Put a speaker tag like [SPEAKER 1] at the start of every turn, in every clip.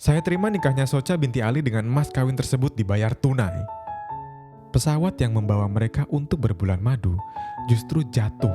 [SPEAKER 1] Saya terima nikahnya Socha binti Ali dengan mas kawin tersebut dibayar tunai. Pesawat yang membawa mereka untuk berbulan madu justru jatuh.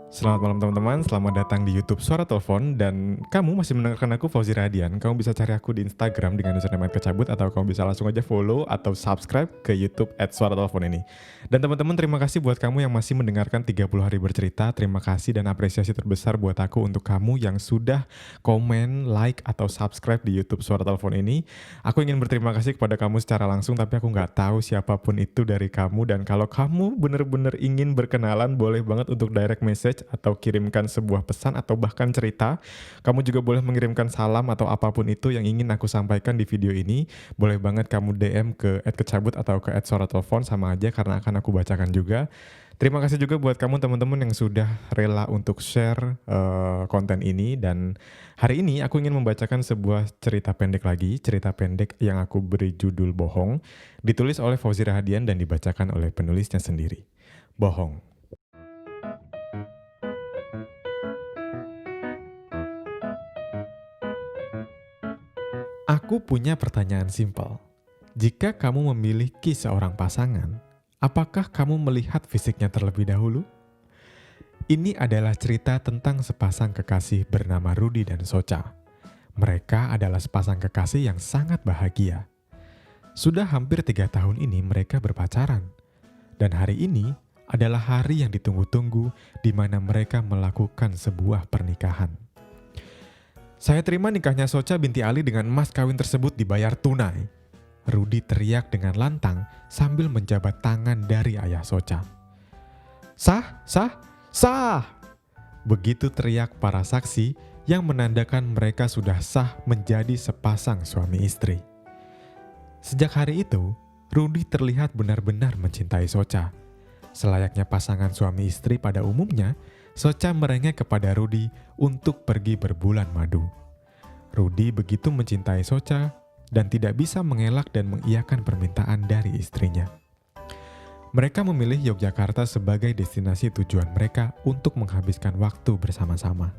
[SPEAKER 1] Selamat malam teman-teman, selamat datang di YouTube Suara Telepon. Dan kamu masih mendengarkan aku, Fauzi Radian. Kamu bisa cari aku di Instagram dengan username @kecabut, atau kamu bisa langsung aja follow atau subscribe ke YouTube @Suara Telepon ini. Dan teman-teman, terima kasih buat kamu yang masih mendengarkan 30 hari bercerita. Terima kasih dan apresiasi terbesar buat aku untuk kamu yang sudah komen, like, atau subscribe di YouTube Suara Telepon ini. Aku ingin berterima kasih kepada kamu secara langsung, tapi aku nggak tahu siapapun itu dari kamu. Dan kalau kamu bener-bener ingin berkenalan, boleh banget untuk direct message atau kirimkan sebuah pesan atau bahkan cerita. Kamu juga boleh mengirimkan salam atau apapun itu yang ingin aku sampaikan di video ini. Boleh banget kamu DM ke @kecabut atau ke @suaratelepon, sama aja karena akan aku bacakan juga. Terima kasih juga buat kamu teman-teman yang sudah rela untuk share konten ini. Dan hari ini aku ingin membacakan sebuah cerita pendek lagi, cerita pendek yang aku beri judul Bohong, ditulis oleh Fauzi Radian dan dibacakan oleh penulisnya sendiri. Bohong. Aku punya pertanyaan simpel. Jika kamu memiliki seorang pasangan, apakah kamu melihat fisiknya terlebih dahulu? Ini adalah cerita tentang sepasang kekasih bernama Rudy dan Socha. Mereka adalah sepasang kekasih yang sangat bahagia. Sudah hampir 3 tahun ini mereka berpacaran. Dan hari ini adalah hari yang ditunggu-tunggu di mana mereka melakukan sebuah pernikahan. Saya terima nikahnya Socha binti Ali dengan mas kawin tersebut dibayar tunai. Rudy teriak dengan lantang sambil menjabat tangan dari ayah Socha. Sah, sah, sah! Begitu teriak para saksi yang menandakan mereka sudah sah menjadi sepasang suami istri. Sejak hari itu, Rudy terlihat benar-benar mencintai Socha. Selayaknya pasangan suami istri pada umumnya, Socha merengek kepada Rudy untuk pergi berbulan madu. Rudy begitu mencintai Socha dan tidak bisa mengelak dan mengiyakan permintaan dari istrinya. Mereka memilih Yogyakarta sebagai destinasi tujuan mereka untuk menghabiskan waktu bersama-sama.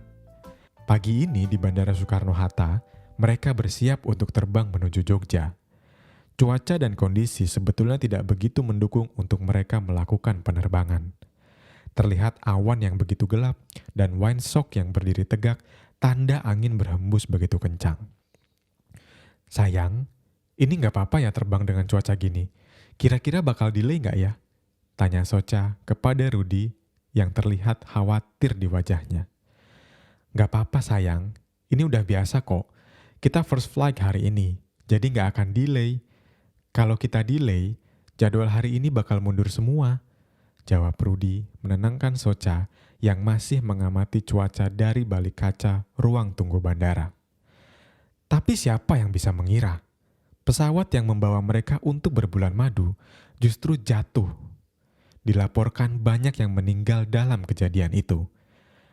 [SPEAKER 1] Pagi ini di Bandara Soekarno-Hatta, mereka bersiap untuk terbang menuju Jogja. Cuaca dan kondisi sebetulnya tidak begitu mendukung untuk mereka melakukan penerbangan. Terlihat awan yang begitu gelap dan windsock yang berdiri tegak, tanda angin berhembus begitu kencang. Sayang, ini nggak apa-apa ya terbang dengan cuaca gini. Kira-kira bakal delay nggak ya? Tanya Socha kepada Rudy yang terlihat khawatir di wajahnya. Nggak apa-apa sayang, ini udah biasa kok. Kita first flight hari ini, jadi nggak akan delay. Kalau kita delay, jadwal hari ini bakal mundur semua. Jawab Rudy menenangkan Socha yang masih mengamati cuaca dari balik kaca ruang tunggu bandara. Tapi siapa yang bisa mengira? Pesawat yang membawa mereka untuk berbulan madu justru jatuh. Dilaporkan banyak yang meninggal dalam kejadian itu.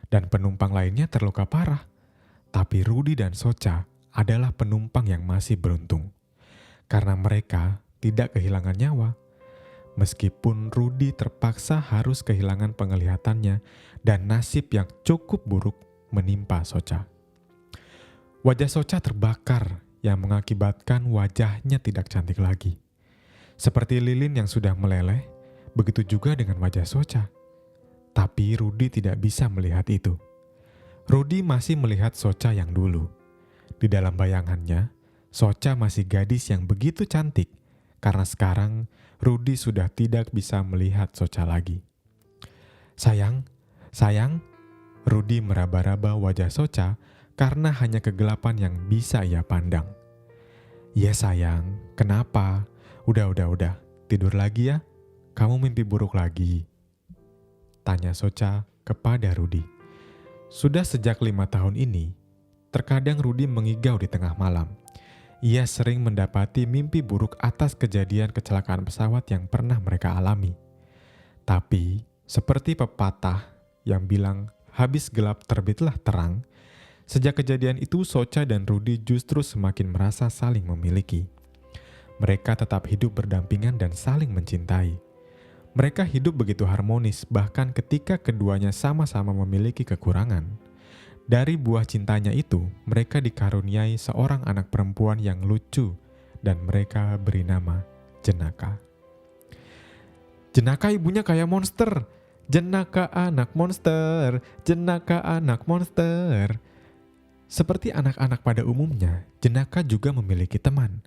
[SPEAKER 1] Dan penumpang lainnya terluka parah. Tapi Rudy dan Socha adalah penumpang yang masih beruntung. Karena mereka tidak kehilangan nyawa. Meskipun Rudy terpaksa harus kehilangan penglihatannya dan nasib yang cukup buruk menimpa Socha. Wajah Socha terbakar yang mengakibatkan wajahnya tidak cantik lagi. Seperti lilin yang sudah meleleh, begitu juga dengan wajah Socha. Tapi Rudy tidak bisa melihat itu. Rudy masih melihat Socha yang dulu. Di dalam bayangannya, Socha masih gadis yang begitu cantik. Karena sekarang Rudy sudah tidak bisa melihat Socha lagi. Sayang, sayang, Rudy meraba-raba wajah Socha karena hanya kegelapan yang bisa ia pandang. Ya sayang, kenapa? Udah, tidur lagi ya? Kamu mimpi buruk lagi? Tanya Socha kepada Rudy. Sudah sejak 5 tahun ini, terkadang Rudy mengigau di tengah malam. Ia sering mendapati mimpi buruk atas kejadian kecelakaan pesawat yang pernah mereka alami. Tapi, seperti pepatah yang bilang habis gelap terbitlah terang, sejak kejadian itu Socha dan Rudy justru semakin merasa saling memiliki. Mereka tetap hidup berdampingan dan saling mencintai. Mereka hidup begitu harmonis bahkan ketika keduanya sama-sama memiliki kekurangan. Dari buah cintanya itu, mereka dikaruniai seorang anak perempuan yang lucu dan mereka beri nama Jenaka. Jenaka ibunya kayak monster. Jenaka anak monster, Jenaka anak monster. Seperti anak-anak pada umumnya, Jenaka juga memiliki teman.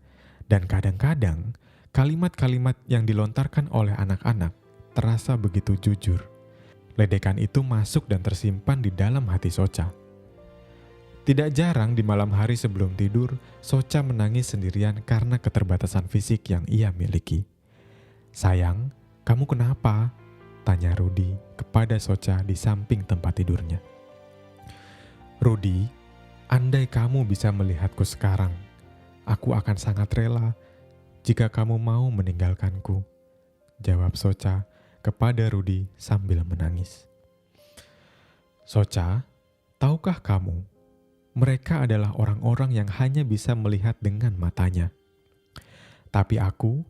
[SPEAKER 1] Dan kadang-kadang, kalimat-kalimat yang dilontarkan oleh anak-anak terasa begitu jujur. Ledekan itu masuk dan tersimpan di dalam hati Socha. Tidak jarang di malam hari sebelum tidur, Socha menangis sendirian karena keterbatasan fisik yang ia miliki. "Sayang, kamu kenapa?" tanya Rudy kepada Socha di samping tempat tidurnya. "Rudy, andai kamu bisa melihatku sekarang, aku akan sangat rela jika kamu mau meninggalkanku," jawab Socha kepada Rudy sambil menangis. "Socha, tahukah kamu, mereka adalah orang-orang yang hanya bisa melihat dengan matanya. Tapi aku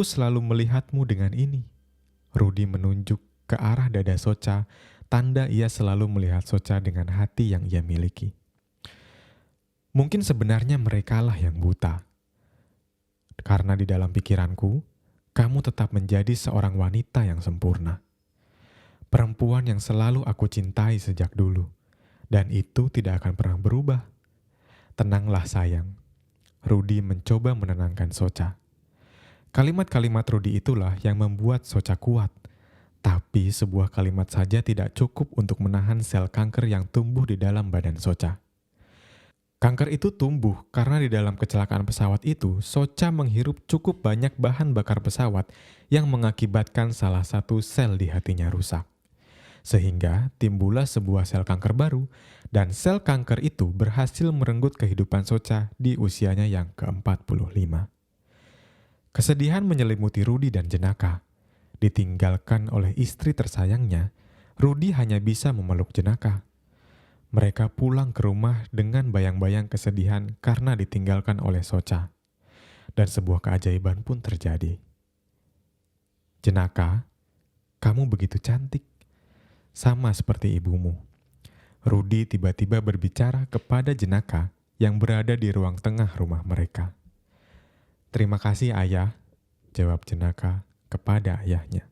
[SPEAKER 1] selalu melihatmu dengan ini." Rudy menunjuk ke arah dada Socha, tanda ia selalu melihat Socha dengan hati yang ia miliki. "Mungkin sebenarnya merekalah yang buta. Karena di dalam pikiranku, kamu tetap menjadi seorang wanita yang sempurna. Perempuan yang selalu aku cintai sejak dulu. Dan itu tidak akan pernah berubah. Tenanglah sayang." Rudy mencoba menenangkan Socha. Kalimat-kalimat Rudy itulah yang membuat Socha kuat. Tapi sebuah kalimat saja tidak cukup untuk menahan sel kanker yang tumbuh di dalam badan Socha. Kanker itu tumbuh karena di dalam kecelakaan pesawat itu, Socha menghirup cukup banyak bahan bakar pesawat yang mengakibatkan salah satu sel di hatinya rusak. Sehingga timbullah sebuah sel kanker baru, dan sel kanker itu berhasil merenggut kehidupan Socha di usianya yang ke-45. Kesedihan menyelimuti Rudy dan Jenaka. Ditinggalkan oleh istri tersayangnya, Rudy hanya bisa memeluk Jenaka. Mereka pulang ke rumah dengan bayang-bayang kesedihan karena ditinggalkan oleh Socha. Dan sebuah keajaiban pun terjadi. "Jenaka, kamu begitu cantik. Sama seperti ibumu." Rudy tiba-tiba berbicara kepada Jenaka yang berada di ruang tengah rumah mereka. "Terima kasih ayah," jawab Jenaka kepada ayahnya.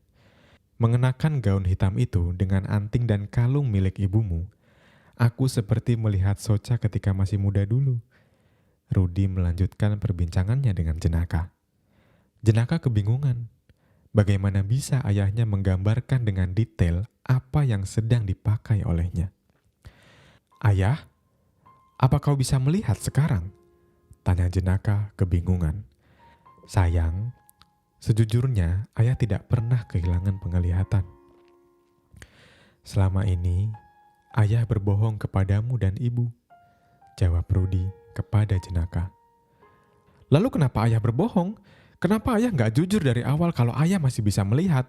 [SPEAKER 1] "Mengenakan gaun hitam itu dengan anting dan kalung milik ibumu, aku seperti melihat Socha ketika masih muda dulu." Rudy melanjutkan perbincangannya dengan Jenaka. Jenaka kebingungan. Bagaimana bisa ayahnya menggambarkan dengan detail apa yang sedang dipakai olehnya? "Ayah, apa kau bisa melihat sekarang?" tanya Jenaka kebingungan. "Sayang, sejujurnya ayah tidak pernah kehilangan penglihatan. Selama ini, ayah berbohong kepadamu dan ibu," jawab Rudy kepada Jenaka. "Lalu kenapa ayah berbohong? Kenapa ayah nggak jujur dari awal kalau ayah masih bisa melihat?"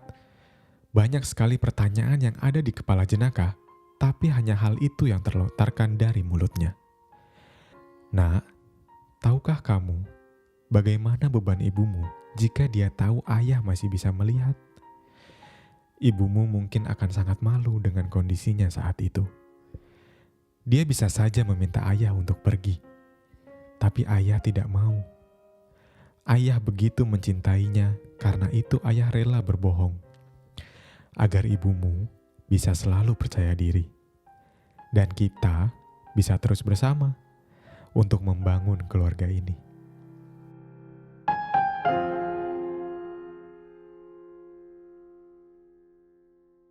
[SPEAKER 1] Banyak sekali pertanyaan yang ada di kepala Jenaka, tapi hanya hal itu yang terlontarkan dari mulutnya. "Nak, tahukah kamu bagaimana beban ibumu jika dia tahu ayah masih bisa melihat? Ibumu mungkin akan sangat malu dengan kondisinya saat itu. Dia bisa saja meminta ayah untuk pergi, tapi ayah tidak mau. Ayah begitu mencintainya, karena itu ayah rela berbohong, agar ibumu bisa selalu percaya diri. Dan kita bisa terus bersama untuk membangun keluarga ini."